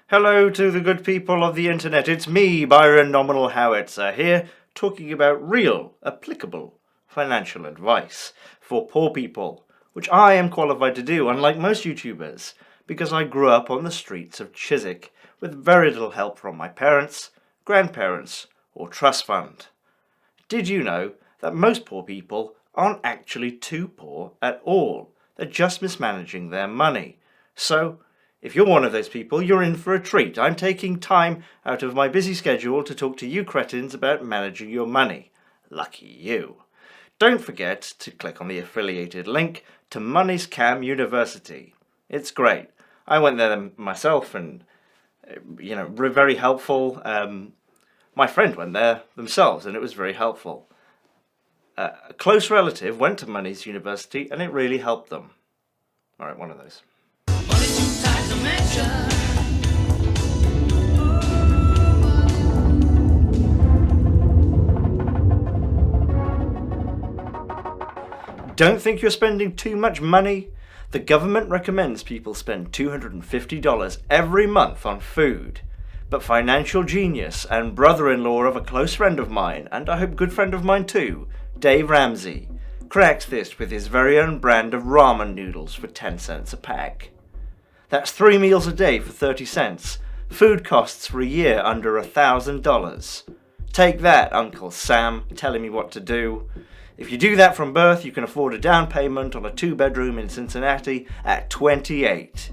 Hello to the good people of the internet. It's me, Byron Nominal Howitzer, here talking about real, applicable financial advice for poor people, which I am qualified to do, unlike most YouTubers, because I grew up on the streets of Chiswick with very little help from my parents, grandparents, or trust fund. Did you know that most poor people aren't actually too poor at all? They're just mismanaging their money. So, if you're one of those people, you're in for a treat. I'm taking time out of my busy schedule to talk to you cretins about managing your money. Lucky you. Don't forget to click on the affiliated link to Money Scam University. It's great. I went there myself and, very helpful. My friend went there themselves and it was very helpful. A close relative went to Money's University and it really helped them. All right, one of those. Don't think you're spending too much money? The government recommends people spend $250 every month on food. But financial genius and brother-in-law of a close friend of mine, and I hope good friend of mine too, Dave Ramsey, cracks this with his very own brand of ramen noodles for 10 cents a pack. That's 3 meals a day for 30 cents. Food costs for a year under $1,000. Take that, Uncle Sam, telling me what to do. If you do that from birth, you can afford a down payment on a 2-bedroom in Cincinnati at 28.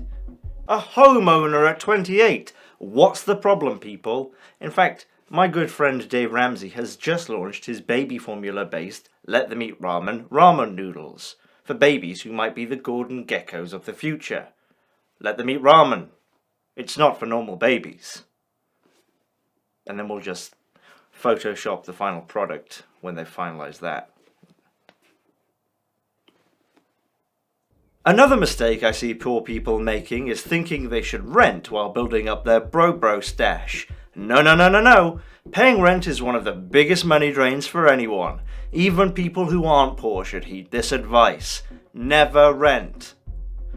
A homeowner at 28. What's the problem, people? In fact, my good friend Dave Ramsey has just launched his baby formula-based Let Them Eat ramen noodles for babies who might be the Gordon Geckos of the future. Let them eat ramen. It's not for normal babies. And then we'll just Photoshop the final product when they've finalized that. Another mistake I see poor people making is thinking they should rent while building up their bro stash. No. Paying rent is one of the biggest money drains for anyone. Even people who aren't poor should heed this advice. Never rent.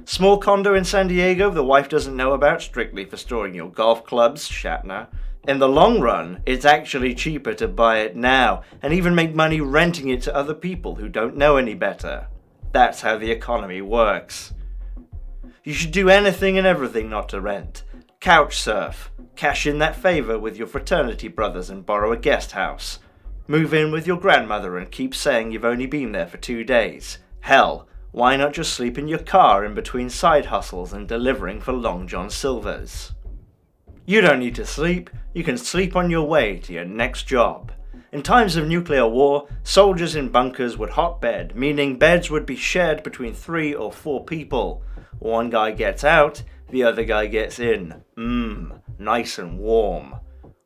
Small condo in San Diego the wife doesn't know about strictly for storing your golf clubs, Shatner. In the long run, it's actually cheaper to buy it now and even make money renting it to other people who don't know any better. That's how the economy works. You should do anything and everything not to rent. Couch surf. Cash in that favor with your fraternity brothers and borrow a guest house. Move in with your grandmother and keep saying you've only been there for 2 days. Hell, why not just sleep in your car in between side hustles and delivering for Long John Silver's? You don't need to sleep. You can sleep on your way to your next job. In times of nuclear war, soldiers in bunkers would hot bed, meaning beds would be shared between 3 or 4 people. One guy gets out, the other guy gets in. Nice and warm.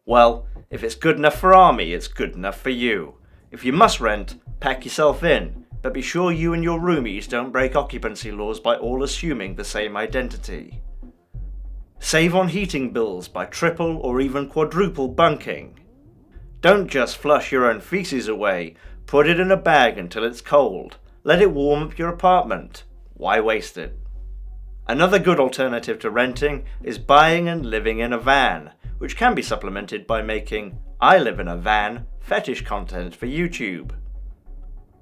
Well, if it's good enough for Army, it's good enough for you. If you must rent, pack yourself in, but be sure you and your roomies don't break occupancy laws by all assuming the same identity. Save on heating bills by triple or even quadruple bunking. Don't just flush your own feces away, put it in a bag until it's cold. Let it warm up your apartment. Why waste it? Another good alternative to renting is buying and living in a van, which can be supplemented by making I live in a van fetish content for YouTube.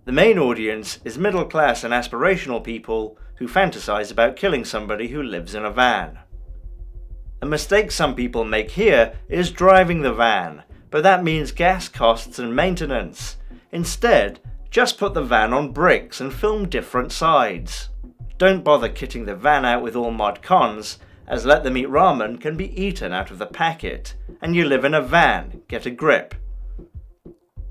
The main audience is middle class and aspirational people who fantasize about killing somebody who lives in a van. A mistake some people make here is driving the van, but that means gas costs and maintenance. Instead, just put the van on bricks and film different sides. Don't bother kitting the van out with all mod cons, as Let Them Eat ramen can be eaten out of the packet, and you live in a van, get a grip.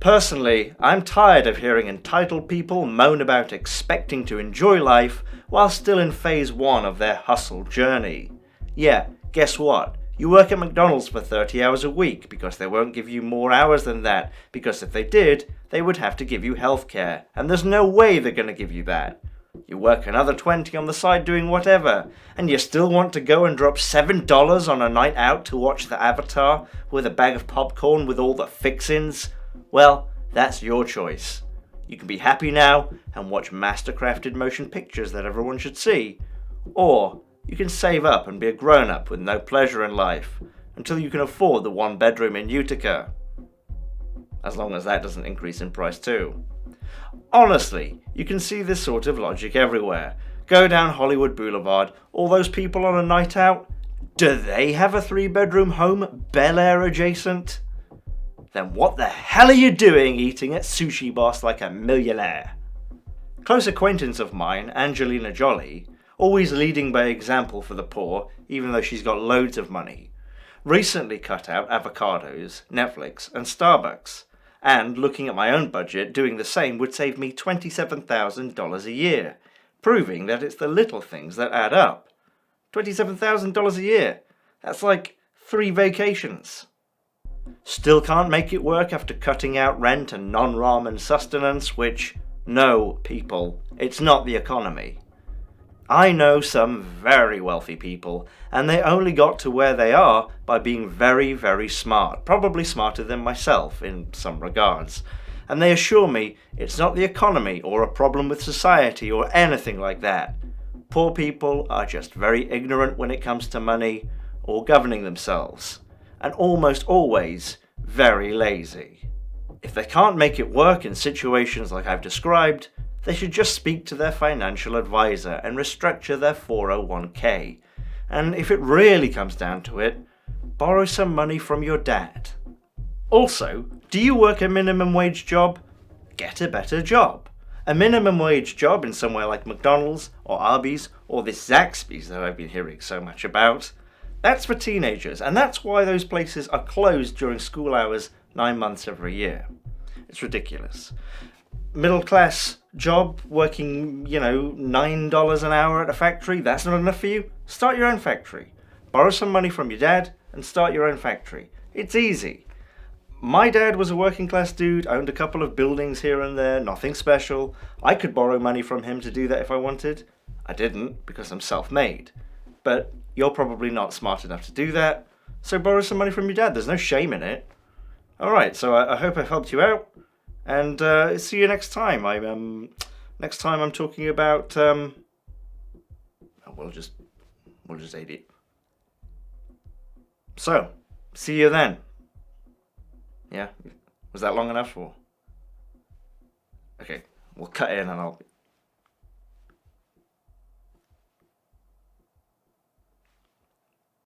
Personally, I'm tired of hearing entitled people moan about expecting to enjoy life while still in phase 1 of their hustle journey. Yeah, guess what? You work at McDonald's for 30 hours a week because they won't give you more hours than that, because if they did, they would have to give you healthcare, and there's no way they're going to give you that. You work another 20 on the side doing whatever, and you still want to go and drop $7 on a night out to watch the Avatar with a bag of popcorn with all the fixins? Well, that's your choice. You can be happy now and watch mastercrafted motion pictures that everyone should see, or You can save up and be a grown-up with no pleasure in life until you can afford the 1 bedroom in Utica. As long as that doesn't increase in price too. Honestly, you can see this sort of logic everywhere. Go down Hollywood Boulevard, all those people on a night out, do they have a 3-bedroom home Bel Air adjacent? Then what the hell are you doing eating at Sushi Boss like a millionaire? Close acquaintance of mine, Angelina Jolie, always leading by example for the poor, even though she's got loads of money, recently cut out avocados, Netflix, and Starbucks. And looking at my own budget, doing the same would save me $27,000 a year, proving that it's the little things that add up. $27,000 a year. That's like 3 vacations. Still can't make it work after cutting out rent and non-ramen sustenance, which, no, people, it's not the economy. I know some very wealthy people, and they only got to where they are by being very, very smart, probably smarter than myself in some regards. And they assure me it's not the economy or a problem with society or anything like that. Poor people are just very ignorant when it comes to money or governing themselves, and almost always very lazy. If they can't make it work in situations like I've described, they should just speak to their financial advisor and restructure their 401k. And if it really comes down to it, borrow some money from your dad. Also, do you work a minimum wage job? Get a better job. A minimum wage job in somewhere like McDonald's or Arby's or this Zaxby's that I've been hearing so much about, that's for teenagers, and that's why those places are closed during school hours 9 months every year. It's ridiculous. Middle class job working, $9 an hour at a factory, that's not enough for you? Start your own factory. Borrow some money from your dad and start your own factory. It's easy. My dad was a working class dude, owned a couple of buildings here and there, nothing special. I could borrow money from him to do that if I wanted. I didn't, because I'm self-made. But you're probably not smart enough to do that, so borrow some money from your dad. There's no shame in it. Alright, so I hope I've helped you out. And see you next time. Next time I'm talking about we'll just aid it. So, see you then. Yeah, was that long enough? Or okay, we'll cut in and I'll